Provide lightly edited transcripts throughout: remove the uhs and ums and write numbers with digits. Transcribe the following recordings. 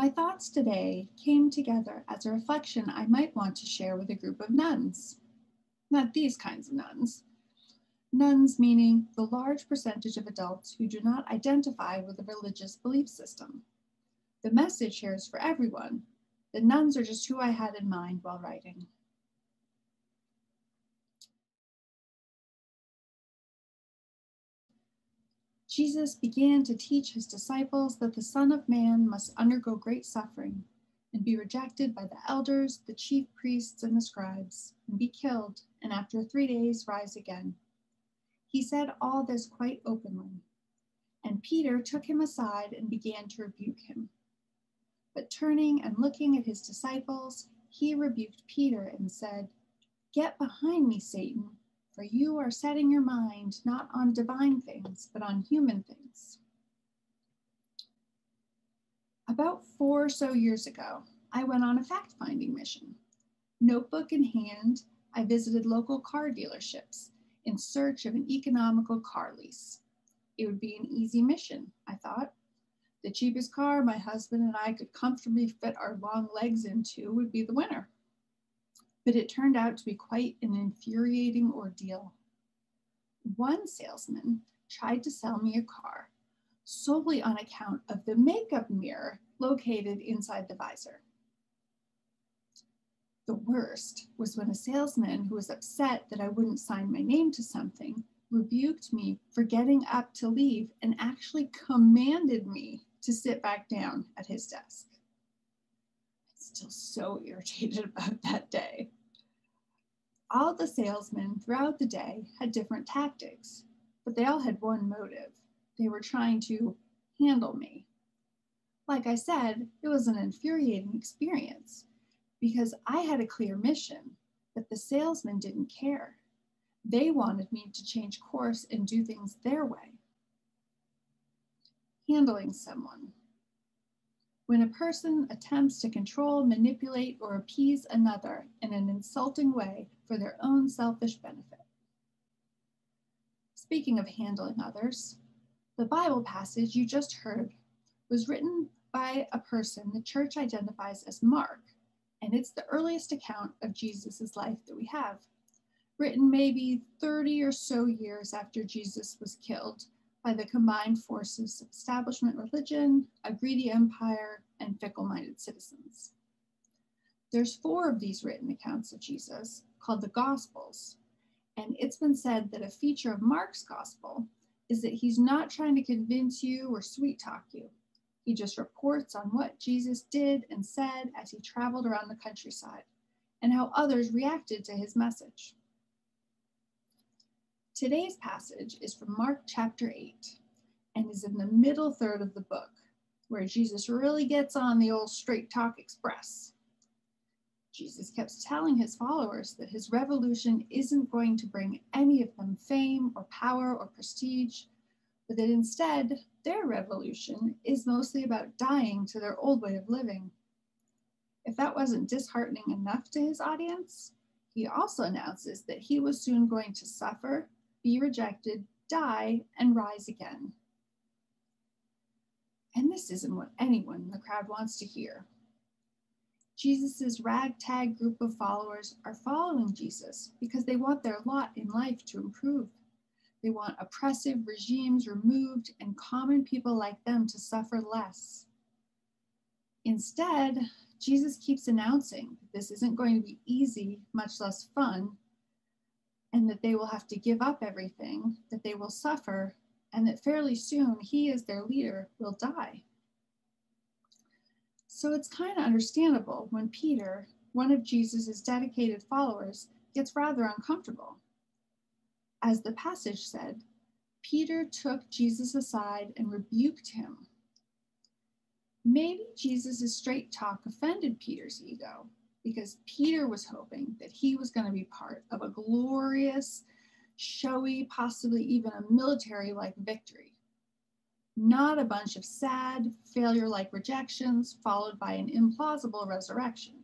My thoughts today came together as a reflection I might want to share with a group of nuns. Not these kinds of nuns. Nuns meaning the large percentage of adults who do not identify with a religious belief system. The message here is for everyone. The nuns are just who I had in mind while writing. Jesus began to teach his disciples that the Son of Man must undergo great suffering and be rejected by the elders, the chief priests, and the scribes, and be killed, and after 3 days rise again. He said all this quite openly, and Peter took him aside and began to rebuke him. But turning and looking at his disciples, he rebuked Peter and said, "Get behind me, Satan, for you are setting your mind not on divine things, but on human things." About 4 or so years ago, I went on a fact-finding mission. Notebook in hand, I visited local car dealerships in search of an economical car lease. It would be an easy mission, I thought. The cheapest car my husband and I could comfortably fit our long legs into would be the winner. But it turned out to be quite an infuriating ordeal. One salesman tried to sell me a car solely on account of the makeup mirror located inside the visor. The worst was when a salesman who was upset that I wouldn't sign my name to something rebuked me for getting up to leave and actually commanded me to sit back down at his desk. I'm still so irritated about that day. All the salesmen throughout the day had different tactics, but they all had one motive. They were trying to handle me. Like I said, it was an infuriating experience because I had a clear mission, but the salesmen didn't care. They wanted me to change course and do things their way. Handling someone. When a person attempts to control, manipulate, or appease another in an insulting way for their own selfish benefit. Speaking of handling others, the Bible passage you just heard was written by a person the church identifies as Mark, and it's the earliest account of Jesus' life that we have, written maybe 30 or so years after Jesus was killed by the combined forces of establishment religion, a greedy empire, and fickle-minded citizens. There's 4 of these written accounts of Jesus called the Gospels, and it's been said that a feature of Mark's Gospel is that he's not trying to convince you or sweet talk you. He just reports on what Jesus did and said as he traveled around the countryside and how others reacted to his message. Today's passage is from Mark chapter 8 and is in the middle third of the book, where Jesus really gets on the old straight talk express. Jesus kept telling his followers that his revolution isn't going to bring any of them fame or power or prestige, but that instead their revolution is mostly about dying to their old way of living. If that wasn't disheartening enough to his audience, he also announces that he was soon going to suffer, be rejected, die, and rise again. And this isn't what anyone in the crowd wants to hear. Jesus' ragtag group of followers are following Jesus because they want their lot in life to improve. They want oppressive regimes removed and common people like them to suffer less. Instead, Jesus keeps announcing that this isn't going to be easy, much less fun, and that they will have to give up everything, that they will suffer, and that fairly soon he, as their leader, will die. So it's kind of understandable when Peter, one of Jesus' dedicated followers, gets rather uncomfortable. As the passage said, Peter took Jesus aside and rebuked him. Maybe Jesus' straight talk offended Peter's ego because Peter was hoping that he was going to be part of a glorious, showy, possibly even a military-like victory. Not a bunch of sad, failure-like rejections followed by an implausible resurrection.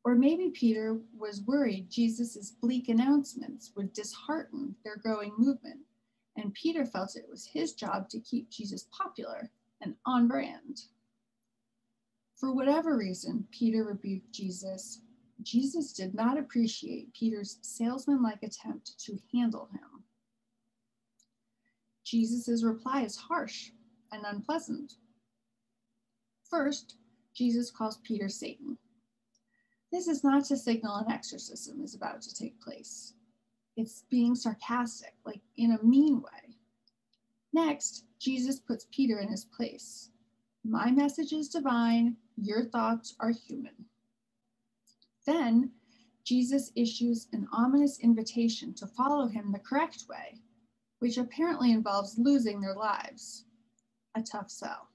Or maybe Peter was worried Jesus' bleak announcements would dishearten their growing movement, and Peter felt it was his job to keep Jesus popular and on brand. For whatever reason, Peter rebuked Jesus. Jesus did not appreciate Peter's salesman-like attempt to handle him. Jesus' reply is harsh and unpleasant. First, Jesus calls Peter Satan. This is not to signal an exorcism is about to take place. It's being sarcastic, like in a mean way. Next, Jesus puts Peter in his place. My message is divine, your thoughts are human. Then, Jesus issues an ominous invitation to follow him the correct way, which apparently involves losing their lives. A tough sell.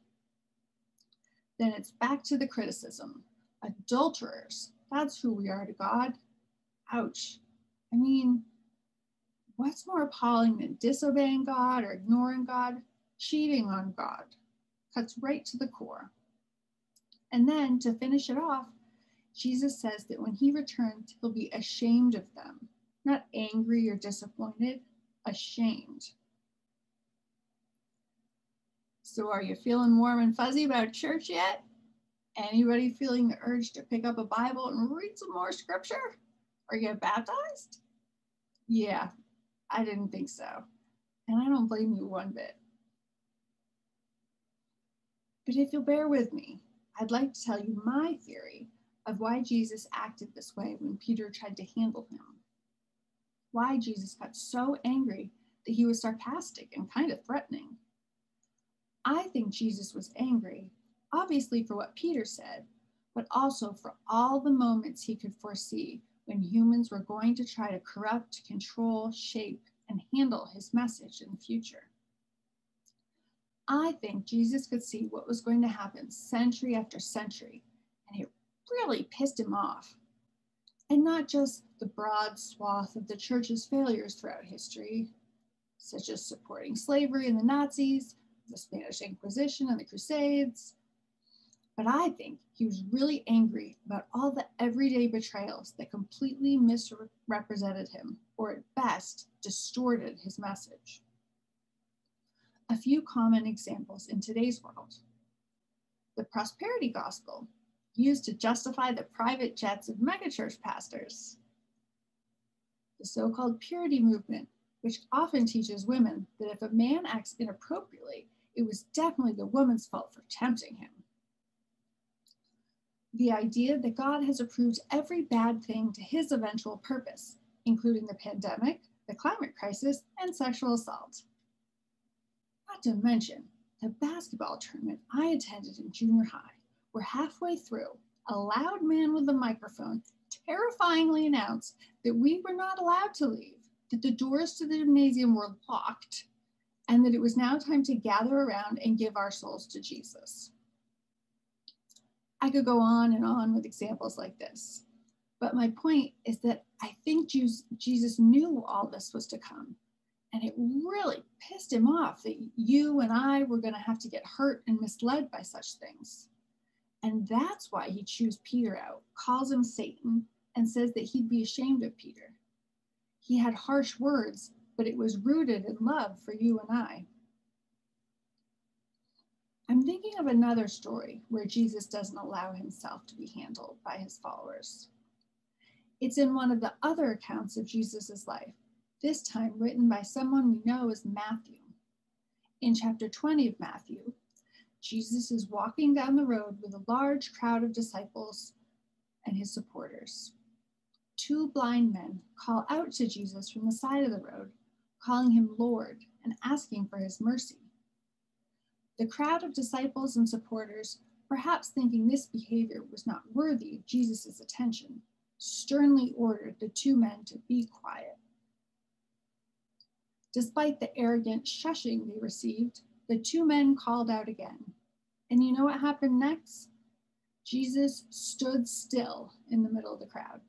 Then it's back to the criticism. Adulterers, that's who we are to God. Ouch. I mean, what's more appalling than disobeying God or ignoring God? Cheating on God. Cuts right to the core. And then, to finish it off, Jesus says that when he returns, he'll be ashamed of them. Not angry or disappointed, ashamed. So are you feeling warm and fuzzy about church yet? Anybody feeling the urge to pick up a Bible and read some more scripture? Or get baptized? Yeah, I didn't think so. And I don't blame you one bit. But if you'll bear with me, I'd like to tell you my theory of why Jesus acted this way when Peter tried to handle him. Why Jesus got so angry that he was sarcastic and kind of threatening. I think Jesus was angry, obviously for what Peter said, but also for all the moments he could foresee when humans were going to try to corrupt, control, shape, and handle his message in the future. I think Jesus could see what was going to happen century after century, and it really pissed him off. And not just the broad swath of the church's failures throughout history, such as supporting slavery and the Nazis, the Spanish Inquisition and the Crusades, but I think he was really angry about all the everyday betrayals that completely misrepresented him, or at best, distorted his message. A few common examples in today's world. The prosperity gospel, used to justify the private jets of megachurch pastors. The so-called purity movement, which often teaches women that if a man acts inappropriately, it was definitely the woman's fault for tempting him. The idea that God has approved every bad thing to his eventual purpose, including the pandemic, the climate crisis, and sexual assault. Not to mention the basketball tournament I attended in junior high, where halfway through, a loud man with a microphone terrifyingly announced that we were not allowed to leave, that the doors to the gymnasium were locked, and that it was now time to gather around and give our souls to Jesus. I could go on and on with examples like this, but my point is that I think Jesus knew all this was to come, and it really pissed him off that you and I were going to have to get hurt and misled by such things. And that's why he chews Peter out, calls him Satan, and says that he'd be ashamed of Peter. He had harsh words, but it was rooted in love for you and I. I'm thinking of another story where Jesus doesn't allow himself to be handled by his followers. It's in one of the other accounts of Jesus' life, this time written by someone we know as Matthew. In chapter 20 of Matthew, Jesus is walking down the road with a large crowd of disciples and his supporters. Two blind men call out to Jesus from the side of the road, calling him Lord and asking for his mercy. The crowd of disciples and supporters, perhaps thinking this behavior was not worthy of Jesus' attention, sternly ordered the two men to be quiet. Despite the arrogant shushing they received, the two men called out again. And you know what happened next? Jesus stood still in the middle of the crowd.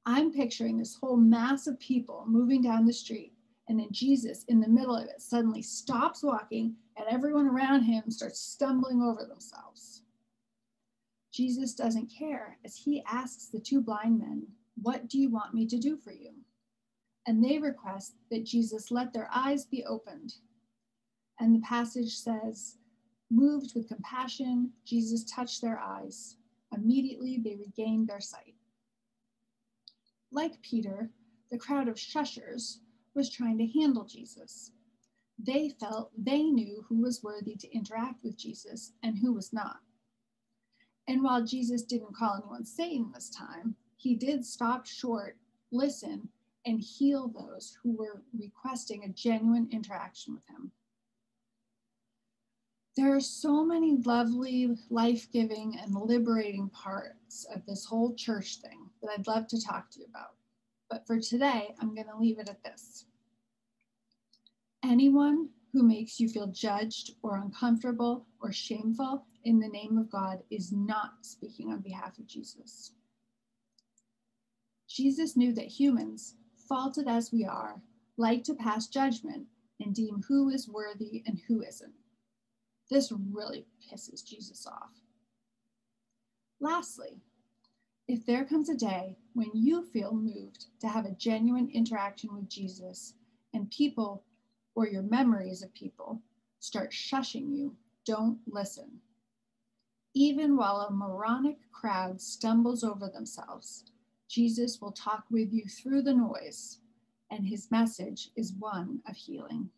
I'm picturing this whole mass of people moving down the street, and then Jesus, in the middle of it, suddenly stops walking, and everyone around him starts stumbling over themselves. Jesus doesn't care as he asks the two blind men, "What do you want me to do for you?" And they request that Jesus let their eyes be opened. And the passage says, Moved with compassion, Jesus touched their eyes. Immediately they regained their sight. Like Peter, the crowd of shushers was trying to handle Jesus. They felt they knew who was worthy to interact with Jesus and who was not. And while Jesus didn't call anyone Satan this time, he did stop short, listen, and heal those who were requesting a genuine interaction with him. There are so many lovely, life-giving, and liberating parts of this whole church thing that I'd love to talk to you about. But for today, I'm going to leave it at this. Anyone who makes you feel judged or uncomfortable or shameful in the name of God is not speaking on behalf of Jesus. Jesus knew that humans, faulted as we are, like to pass judgment and deem who is worthy and who isn't. This really pisses Jesus off. Lastly, if there comes a day when you feel moved to have a genuine interaction with Jesus and people or your memories of people start shushing you, don't listen. Even while a moronic crowd stumbles over themselves, Jesus will talk with you through the noise, and his message is one of healing.